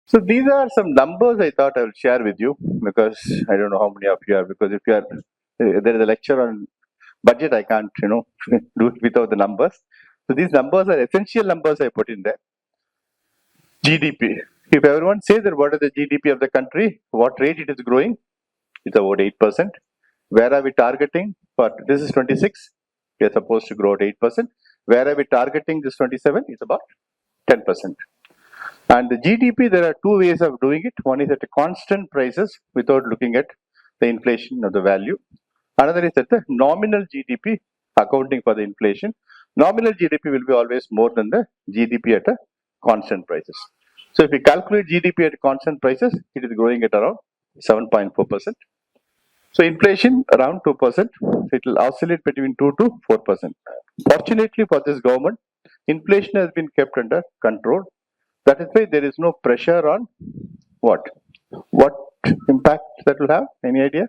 So these are some numbers I thought I will share with you, because I don't know how many of you are, because if you are, there is a lecture on budget, I can't, do it without the numbers. So these numbers are essential numbers I put in there. GDP. If everyone says that what is the GDP of the country, what rate it is growing, it's about 8%. Where are we targeting? For this is 26. We are supposed to grow at 8%. Where are we targeting this 27? It's about 10%. And the GDP, there are two ways of doing it. One is at a constant prices without looking at the inflation of the value. Another is at the nominal GDP, accounting for the inflation. Nominal GDP will be always more than the GDP at a constant prices. So if we calculate GDP at constant prices, it is growing at around 7.4%. So inflation around 2%. It will oscillate between 2 to 4%. Fortunately for this government, inflation has been kept under control. That is why there is no pressure on what? What impact that will have? Any idea?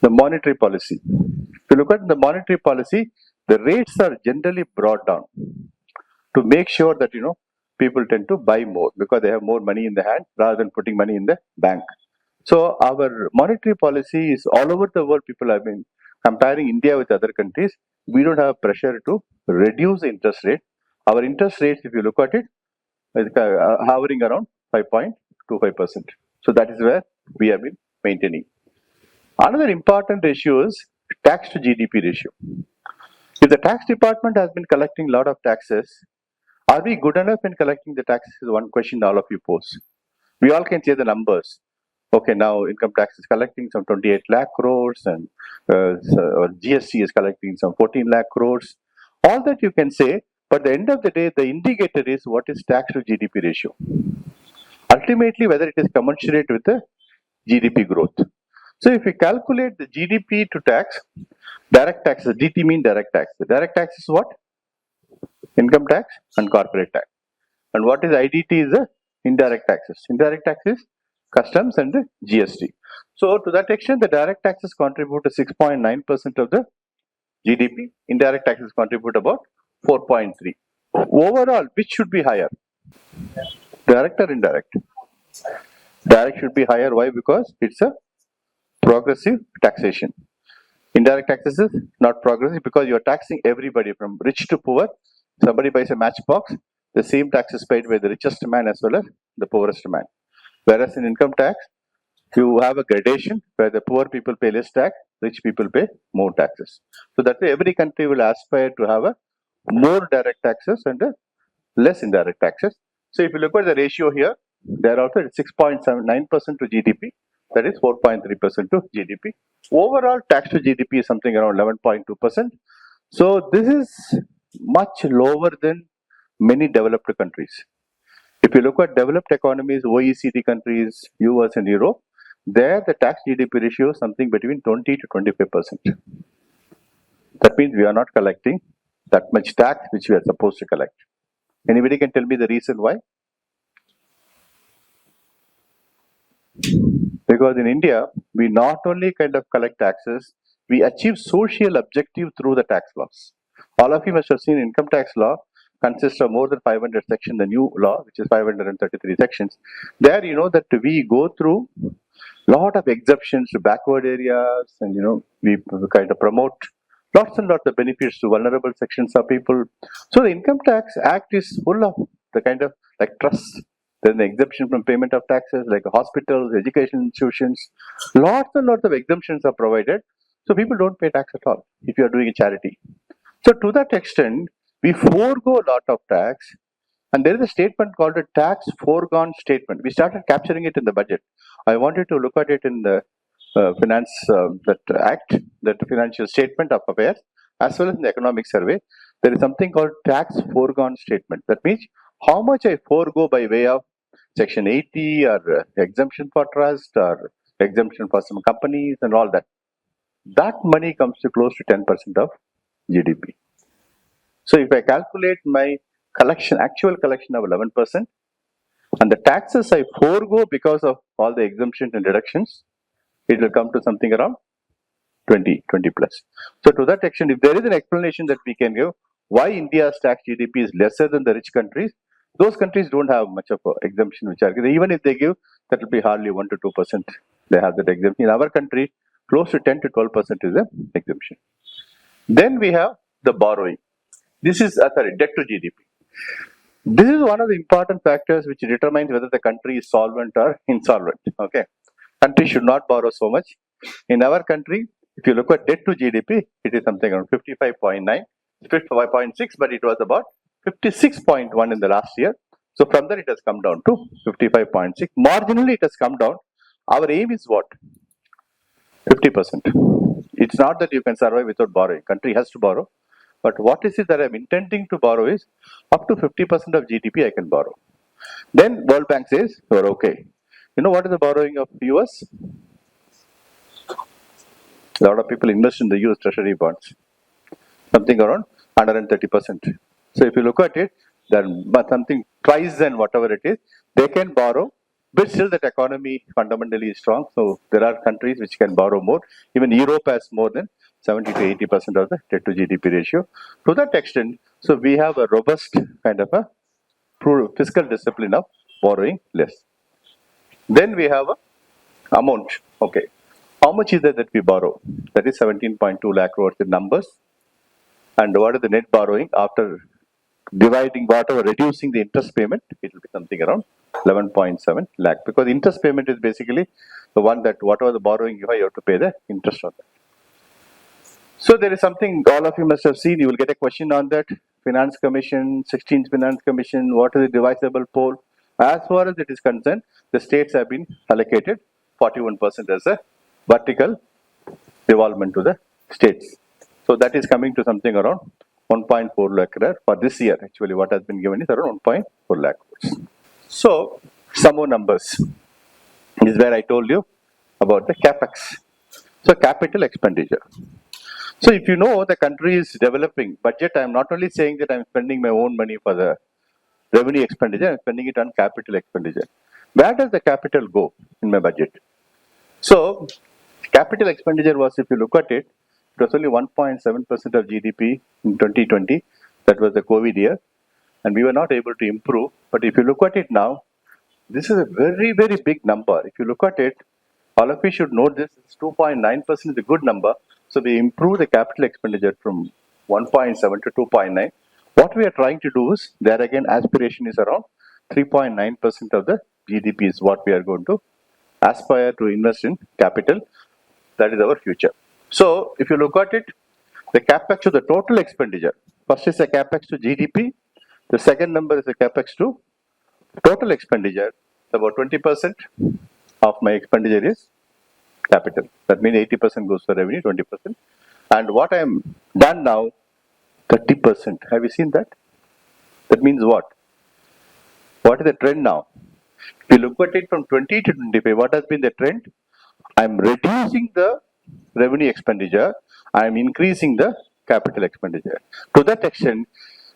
The monetary policy. If you look at the monetary policy, the rates are generally brought down to make sure that people tend to buy more because they have more money in the hand rather than putting money in the bank. So our monetary policy is all over the world. People have been comparing India with other countries. We don't have pressure to reduce the interest rate. Our interest rates, if you look at it, is hovering around 5.25%. So that is where we have been maintaining. Another important ratio is tax to GDP ratio. If the tax department has been collecting a lot of taxes, are we good enough in collecting the taxes? Is one question all of you pose. We all can say the numbers. Okay, now income tax is collecting some 28 lakh crores, and GST is collecting some 14 lakh crores. All that you can say, but at the end of the day, the indicator is what is tax to GDP ratio. Ultimately, whether it is commensurate with the GDP growth. So if we calculate the GDP to tax, direct taxes, DT mean direct tax. The direct tax is what? Income tax and corporate tax. And what is IDT is the indirect taxes. Indirect taxes, customs and the GST. So to that extent, the direct taxes contribute to 6.9% of the GDP. Indirect taxes contribute about 4.3. Overall, which should be higher? Direct or indirect? Direct should be higher. Why? Because it's a progressive taxation. Indirect taxes is not progressive because you are taxing everybody from rich to poor. Somebody buys a matchbox, the same tax is paid by the richest man as well as the poorest man. Whereas in income tax, you have a gradation where the poor people pay less tax, rich people pay more taxes. So that way every country will aspire to have a more direct taxes and a less indirect taxes. So if you look at the ratio here, they are also at 6.79% to GDP, that is 4.3% to GDP. Overall tax to GDP is something around 11.2%. So this is much lower than many developed countries. If you look at developed economies, OECD countries, US and Europe, there the tax GDP ratio is something between 20 to 25%. That means we are not collecting that much tax which we are supposed to collect. Anybody can tell me the reason why? Because in India, we not only kind of collect taxes, we achieve social objective through the tax laws. All of you must have seen income tax law consists of more than 500 sections, the new law, which is 533 sections. There, you know that we go through lot of exemptions to backward areas, and we kind of promote lots and lots of benefits to vulnerable sections of people. So the Income Tax Act is full of the kind of like trust. There's an exemption from payment of taxes, like hospitals, education institutions. Lots and lots of exemptions are provided, so people don't pay tax at all if you are doing a charity. So to that extent, we forego a lot of tax, and there is a statement called a tax foregone statement. We started capturing it in the budget. I wanted to look at it in the finance that act, that financial statement of affairs, as well as in the economic survey. There is something called tax foregone statement. That means how much I forego by way of Section 80 or exemption for trust or exemption for some companies and all that. That money comes to close to 10% of GDP. So if I calculate my collection, actual collection of 11%, and the taxes I forego because of all the exemptions and deductions, it will come to something around 20 plus. So to that extent, if there is an explanation that we can give why India's tax GDP is lesser than the rich countries, Those countries don't have much of a exemption which are, even if they give, that will be hardly 1 to 2%. They have that exemption. In our country, close to 10 to 12% is the exemption. Then we have the borrowing. This is, debt to GDP. This is one of the important factors which determines whether the country is solvent or insolvent. Okay, country should not borrow so much. In our country, if you look at debt to GDP, it is something around 55.9, 55.6, but it was about 56.1 in the last year. So from there it has come down to 55.6. Marginally it has come down. Our aim is what? 50%. It's not that you can survive without borrowing. Country has to borrow. But what is it that I'm intending to borrow is up to 50% of GDP I can borrow. Then World Bank says you're okay. You know what is the borrowing of US? A lot of people invest in the US Treasury bonds. Something around 130%. So if you look at it, then something twice than whatever it is, they can borrow, but still that economy fundamentally is strong. So there are countries which can borrow more. Even Europe has more than 70 to 80% of the debt to GDP ratio. To that extent, so we have a robust kind of a fiscal discipline of borrowing less. Then we have a amount. Okay, how much is that we borrow? That is 17.2 lakh crores in numbers. And what is the net borrowing after dividing whatever, reducing the interest payment? It will be something around 11.7 lakh, because interest payment is basically the one that whatever the borrowing you have to pay the interest on that. So there is something all of you must have seen. You will get a question on that. Finance Commission, 16th Finance Commission, what is the divisible pool? As far as it is concerned, the states have been allocated 41% as a vertical devolvement to the states. So that is coming to something around 1.4 lakh crore for this year. Actually, what has been given is around 1.4 lakh crores. So some more numbers. This is where I told you about the CAPEX. So capital expenditure. So if you know the country is developing budget, I am not only saying that I am spending my own money for the revenue expenditure, I am spending it on capital expenditure. Where does the capital go in my budget? So capital expenditure was, if you look at it, it was only 1.7% of GDP in 2020. That was the COVID year. And we were not able to improve. But if you look at it now, this is a very, very big number. If you look at it, all of you should note this, 2.9% is a good number. So we improve the capital expenditure from 1.7 to 2.9. What we are trying to do is, there again, aspiration is around 3.9% of the GDP is what we are going to aspire to invest in capital. That is our future. So if you look at it, the capex to the total expenditure, first is the capex to GDP, the second number is the capex to total expenditure. About 20% of my expenditure is capital. That means 80% goes for revenue, 20%. And what I am done now, 30%. Have you seen that? That means what? What is the trend now? If you look at it from 20 to 25, what has been the trend? I am reducing the revenue expenditure, I am increasing the capital expenditure. To that extent,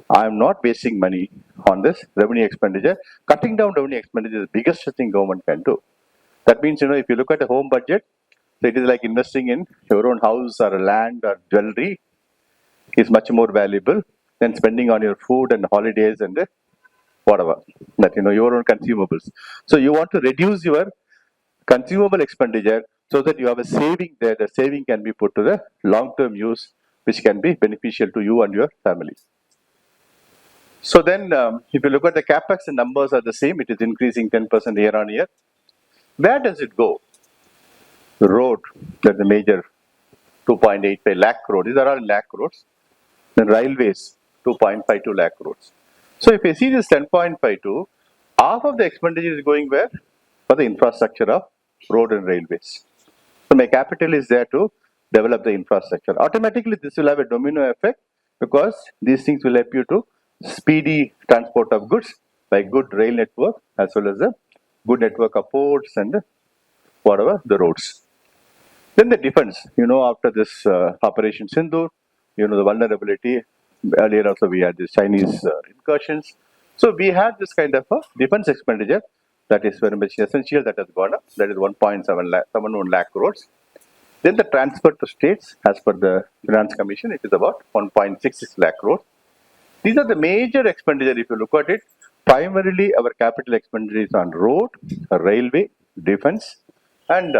I am not wasting money on this revenue expenditure. Cutting down revenue expenditure is the biggest thing government can do. That means, if you look at a home budget, so it is like investing in your own house or land or jewelry is much more valuable than spending on your food and holidays and whatever, that your own consumables. So you want to reduce your consumable expenditure so that you have a saving there. The saving can be put to the long-term use, which can be beneficial to you and your family. So then, if you look at the capex, the numbers are the same. It is increasing 10% year on year. Where does it go? The road, that's the major 2.85 lakh crores. These are all lakh crores. Then railways, 2.52 lakh crores. So if you see this 10.52, half of the expenditure is going where? For the infrastructure of road and railways. So my capital is there to develop the infrastructure. Automatically, this will have a domino effect, because these things will help you to speedy transport of goods by good rail network as well as a good network of ports and whatever the roads. Then the defense, after this Operation Sindoor, the vulnerability. Earlier also we had these Chinese incursions. So we had this kind of a defense expenditure that is very much essential, that has gone up. That is 1.71 lakh crores. Then the transfer to states, as per the Finance Commission, it is about 1.66 lakh crores. These are the major expenditure if you look at it. primarily our capital expenditure is on road, railway, defense, and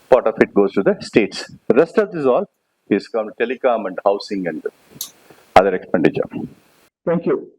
part of it goes to the states. The rest of this all is from telecom and housing and other expenditure. Thank you.